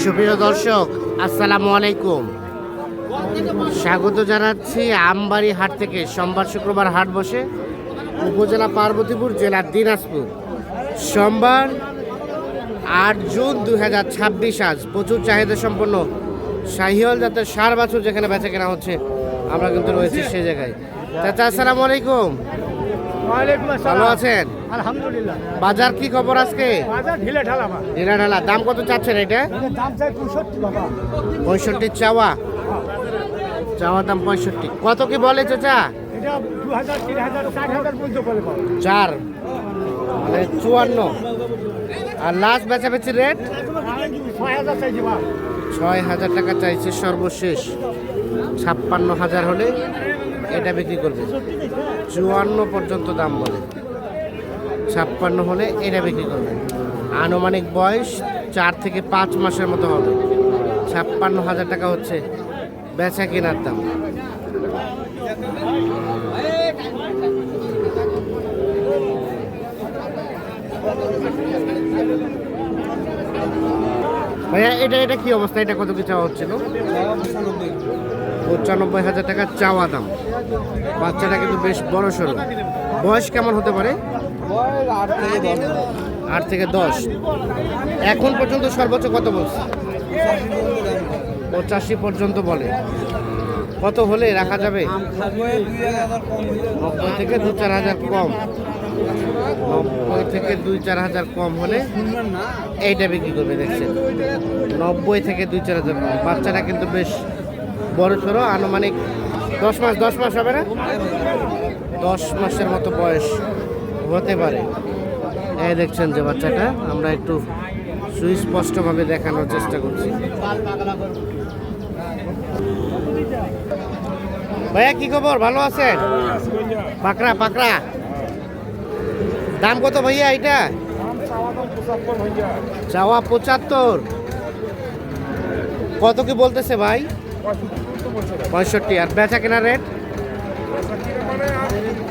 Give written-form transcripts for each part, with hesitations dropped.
সুপ্রিয় দর্শক, আসসালামু আলাইকুম। স্বাগত জানাচ্ছি আমবাড়ি হাট থেকে। সোমবার শুক্রবার হাট বসে উপজেলা পার্বতীপুর, জেলা দিনাজপুর। সোমবার 8 জুন 2026। আজ প্রচুর চাহিদা সম্পন্ন শাহিওয়াল জাতের ষাঁড় বাছুর যেখানে বেচা কেনা হচ্ছে, আমরা কিন্তু রয়েছি সেই জায়গায়। চাচা আসসালামু আলাইকুম। ভালো আছেন? আলহামদুলিল্লাহ। বাজার কি খবর আজকে? ঢিলা ঢালা। দাম কত চাচ্ছেন এটা? দাম চাই 65 বাবা। 65 চাওয়া দাম 65। কত কি বলে চাচা? এটা 2000 3000 60,000 পর্যন্ত বলে বাবা। 4 মানে 54। আর লাস্ট বেচাবেচির রেট 6000 চাইছি বাবা। 6000 টাকা চাইছে সর্বশেষ। 56,000 হলে এটা বিক্রি করবে। 54 পর্যন্ত দাম বলে, 56 হলে এটা বিক্রি করবে। আনুমানিক বয়স 4 থেকে 5 মাসের মতো হবে। 56,000 টাকা হচ্ছে বেচা কেনার দাম। ভাইয়া এটা কি অবস্থা? এটা কত কি চাওয়া হচ্ছিল? 95,000 টাকা চাওয়া দাম। বাচ্চাটা কিন্তু বেশ বড় সড়ো। বয়স কেমন হতে পারে? 8 থেকে 10। এখন পর্যন্ত সর্বোচ্চ কত বলছে? 85 পর্যন্ত বলে। কত হলে রাখা যাবে? 90 থেকে 2-4 হাজার কম। 90 থেকে 2-4 হাজার কম হলে এইটা বিক্রি করবে। দেখছেন, 90 থেকে 2-4 হাজার কম। বাচ্চাটা কিন্তু বেশ বড় সড়ো। আনুমানিক 10 মাস হবে না? 10 মাসের মতো বয়স হতে পারে। এই দেখছেন যে বাচ্চাটা, আমরা একটু সুস্পষ্টভাবে দেখানোর চেষ্টা করছি। ভাইয়া কি খবর? ভালো আছেন? পাকড়া দাম কত ভাইয়া এটা? চাওয়া 75। কত কি বলতেছে ভাই? 65। আর বেচা কেনার রেট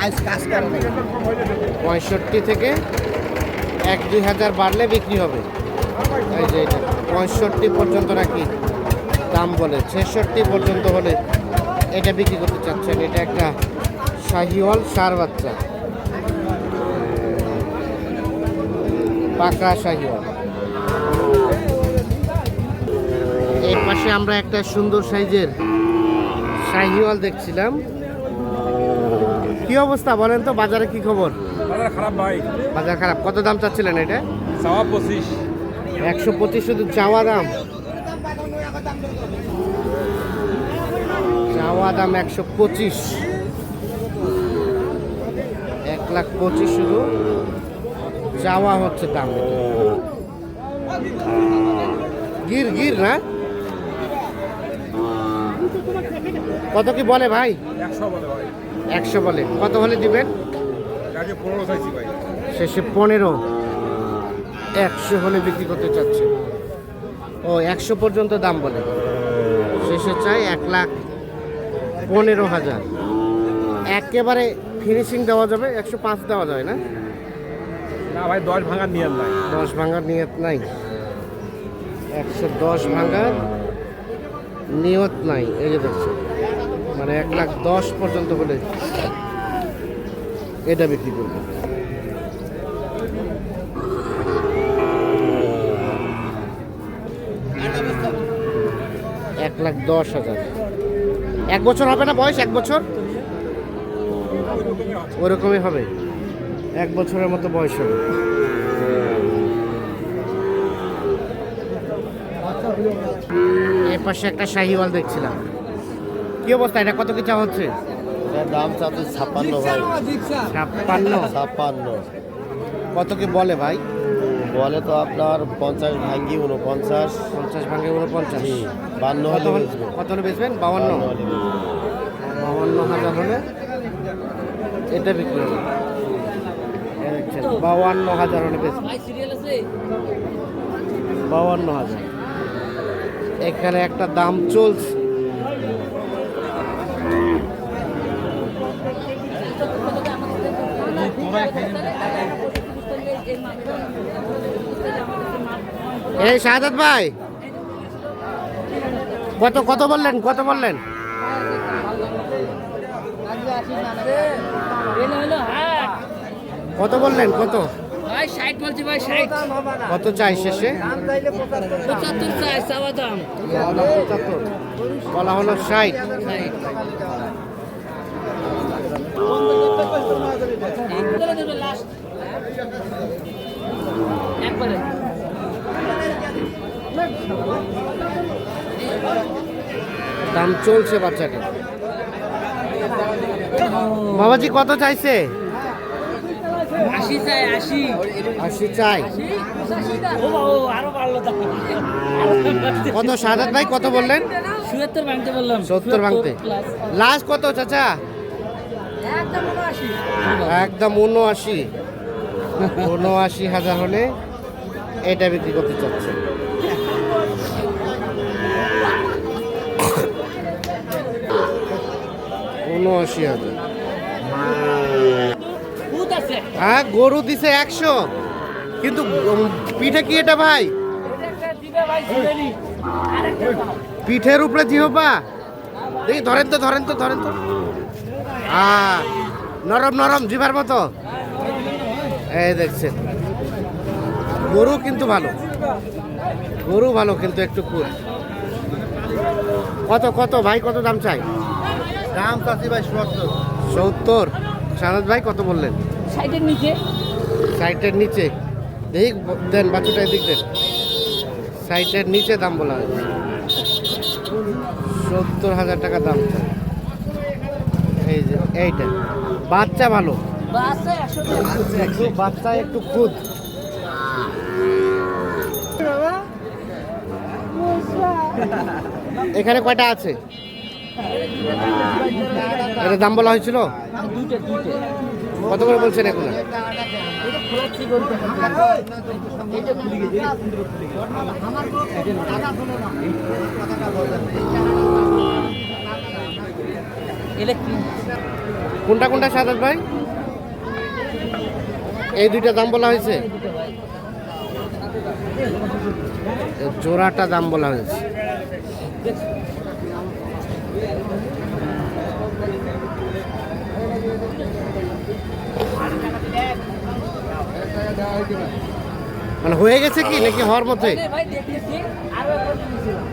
65 থেকে 1-2 হাজার বাড়লে বিক্রি হবে। এই যে এটা 65 পর্যন্ত নাকি দাম বলে। 66 পর্যন্ত হলে এটা বিক্রি করতে চাচ্ছেন। এটা একটা শাহিওয়াল ষাঁড় বাচ্চা, পাকড়া শাহিওয়াল। এর পাশে আমরা একটা সুন্দর সাইজের শাহিওয়াল দেখছিলাম। কি অবস্থা বলেন তো? বাজারে কি খবর? বাজার খারাপ ভাই। বাজার খারাপ। কত দাম চাচ্ছিলেন এটা? চাওয়া 25। 125 শুধু চাওয়া দাম। চাওয়া দাম 125। 1,25,000 শুধু চাওয়া হচ্ছে দাম। গির না? কত কি বলে ভাই? 100 বলে ভাই। 100 বলে। কত হলে দিবেন? গাড়ি 15 চাইছি ভাই। শেষে 15। 100 হলে বিক্রি করতে চাচ্ছে। ও 100 পর্যন্ত দাম বলে, শেষে চাই 1,15,000। একেবারে ফিনিশিং দেওয়া যাবে? 105 দেওয়া যায় না? না ভাই, 10 ভাঙার নিয়ম নাই। 10 ভাঙার নিয়ত নাই। 110 ভাঙার নিয়ত নাই। এই যে দেখছো, মানে 1,10,000 পর্যন্ত হলে এটা বিক্রি করবে। $1,10,000। 1 বছর হবে না বয়স? 1 বছর ওরকমই হবে। 1 বছরের মতো বয়স হবে। এর পাশে একটা শাহিওয়াল দেখছিলাম। কি অবস্থা? এটা কত কি চাওয়া হচ্ছে? দাম চাচ্ছে 56 ভাই। 56। কত কি বলে ভাই? বলে তো আপনার 50 ভাঙ্গি 49। 50 ভাঙে 49। 52 হলে বেচবো। কত হলে বেচবেন? 52। 52,000 হলে এটা বিক্রি হবে। 52,000 হলে বেচবেন। 52,000। এখানে একটা দাম চলছে। এই শাহাদাত ভাই, কত কত বললেন, কত বললেন? কত বললেন, কত ভাই 60 বলছি ভাই 60 কত চাই শেষে? 75 চাই চাওয়া দাম। বলা হলো 60। লাস্ট একবারে দাম চলছে বাচ্চাটা। বাবাজি কত চাইছে? 80 চাই 80 80 চাই। ও বাবা আরো বাড়লো দাম। কত সাদাত ভাই কত বললেন? 77 ভাঙতে বললাম। 70 ভাঙতে। লাস্ট কত চাচা? একদম 79। 79,000 হলে এটা বিক্রি করতে চাচ্ছে। ভূত আছে। হ্যাঁ গরু দিছে 100, কিন্তু পিঠে কি এটা ভাই? এটা একটা দিবে ভাই ছিলেনি। আরেকটা দাও। পিঠের উপরে জিহবা দেখি, ধরেন তো ধরেন তো ধরেন তো। নরম নরম জিভার মতো। এই দেখছেন, গরু কিন্তু ভালো, গরু ভালো কিন্তু একটু কুল। কত কত ভাই, কত দাম চাই? দাম চাচ্ছি ভাই 70। সাদাত ভাই কত বললেন? 60 এর নিচে 60-এর নিচে। দেখি দেন বাচ্চাটা এদিক দেন। 60-এর নিচে দাম বলা হয়েছে। 70,000 টাকা দাম চাই। এই যে এইটা বাচ্চা ভালো, বাসে 100 একটু বাচ্চা একটু খুদ। এখানে কয়টা আছে? এটা দাম বলা হয়েছিল দুইটা কত করে বলছেন এখন? এটা খোলাচ্ছি বলতে এটা খুলে গেছে এটা কি কোনটা কোনটা সাদাত ভাই? এই দুইটা দাম বলা হয়েছে, জোড়াটা দাম বলা হয়েছে। মানে হয়ে গেছে কি নাকি হওয়ার মধ্যে? ভাই দেখতেছি আরো একবার নিয়েছিলাম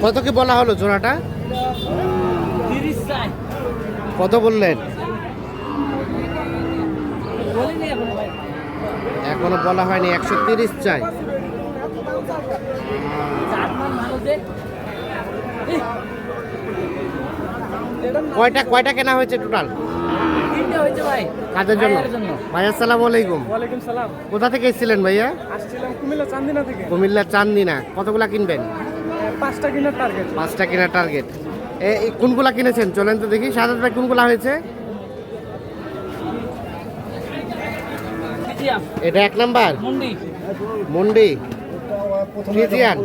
কত কি বলা হলো জোড়াটা? 30 চাই কত বললেন? বলিনি এখন ভাই এখনো বলা হয়নি, 130 চাই। চার মান ভালো যে কয়টা কয়টা কেনা হয়েছে টোটাল? তিনটা হয়েছে ভাই কাজের জন্য? ভাইয়ার জন্য। ভাই আসসালামু আলাইকুম। ওয়ালাইকুম সালাম। কোথা থেকে এসেছিলেন ভাইয়া? আসছিলাম কুমিল্লা চান্দিনা থেকে। কুমিল্লা চান্দিনা। কতগুলা কিনবেন? 5টা কিনার টার্গেট। 5টা কেনার টার্গেট। এই কোনগুলা কিনেছেন চলেন তো দেখি। সাদাত ভাই কোনগুলা হয়েছে? ফিজিয়াম, এটা 1 নাম্বার মুন্ডি মন্ডি ফ্রিজিয়ান।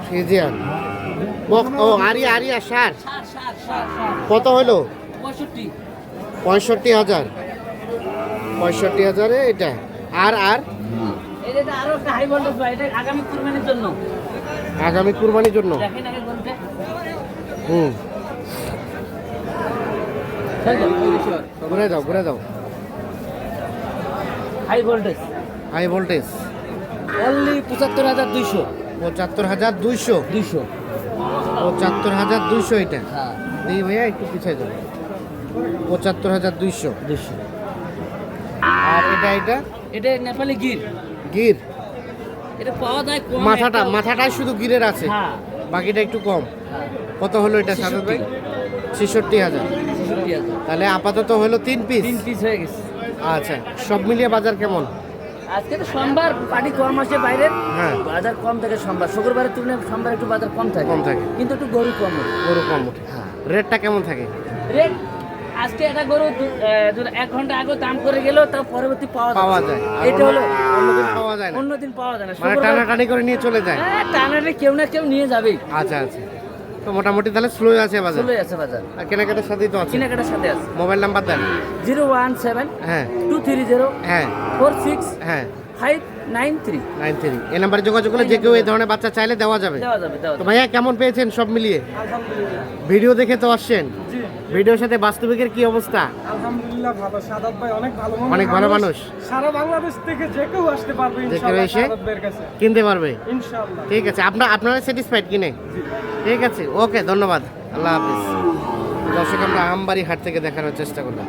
ফ্রিজিয়ান ও আরিয়া আরিয়া সার। সার সার সার সার কত হলো? 65 65,000। 65,000 এটা। আর আর এটা আরো একটা হাই ভোল্টেজ ভাই, এটা আগামী কুরবানির জন্য। আগামী কুরবানির জন্য। দেখেন আগে কোনটা হুম, ঘুরে দাও ঘুরে দাও। High voltage high voltage only 75,200 75,200। 200 75,200 এটা। হ্যাঁ দেখি ভাইয়া একটু পিছিয়ে যাও। 75,200। 200 আর এটা এটা এটা নেপালি গির, গির। এটা পাওয়া যায় কম মাথাটা একটা- মাথাটাই শুধু গিরের আছে, হ্যাঁ বাকিটা একটু কম। হ্যাঁ কত হলো এটা সাদাত ভাই? 66,000। 66,000 তাহলে আপাতত হলো 3 পিস। 3 পিস হয়ে গেছে। আচ্ছা, সব মিলিয়ে বাজার কেমন? আজকে তো সোমবার, পার্টি কম আসে বাইরে, হ্যাঁ। বাজার কম থাকে সোমবার। শুক্রবারের তুলনায় সোমবার একটু বাজার কম থাকে, কম থাকে। কিন্তু একটু গরু কম ওঠে। গরু কম ওঠে। রেটটা কেমন থাকে? রেট আজকে একটা গরু 1 ঘন্টা আগে দাম করে গেল, তার পরবর্তী পাওয়া পাওয়া যায়। আর এটা হলো অন্যদিন পাওয়া যায় না। অন্যদিন পাওয়া যায় না। মানে টানাটানি করে নিয়ে চলে যায়। টানারে কেউ না কেউ নিয়ে যাবেই। আচ্ছা আচ্ছা। তো মোটামুটি তাহলে স্লো আছে বাজার, চলে আছে বাজার, আর কেনাকাটার সাথেই তো আছে। কেনাকাটার সাথে আছে। মোবাইল নাম্বার দেন। 017 হ্যাঁ 230 হ্যাঁ 46 হ্যাঁ 593 93 এই নাম্বারে যোগাযোগ করলে যে কেউ এই ধরনের বাচ্চা চাইলে দেওয়া যাবে। দেওয়া যাবে, দেওয়া তো যাবে। ভাইয়া কেমন পেয়েছেন সব মিলিয়ে? আলহামদুলিল্লাহ। ভিডিও দেখে তো আসছেন, জি ভিডিওর সাথে বাস্তবিকের কি অবস্থা? আলহামদুলিল্লাহ ভালো। সাদাত ভাই অনেক ভালো অনেক ভালো মানুষ। সারা বাংলাদেশ থেকে যে কেউ আসতে পারবে কেউ ইনশাআল্লাহ এসে সাদাত ভাইয়ের কাছে কিনতে পারবে। ইনশাআল্লাহ। ঠিক আছে, আপনারা স্যাটিসফাইড কিনে? জি। ঠিক আছে, ওকে, ধন্যবাদ, আল্লাহ হাফিজ। দর্শক, আমরা আমবাড়ি হাট থেকে দেখানোর চেষ্টা করলাম।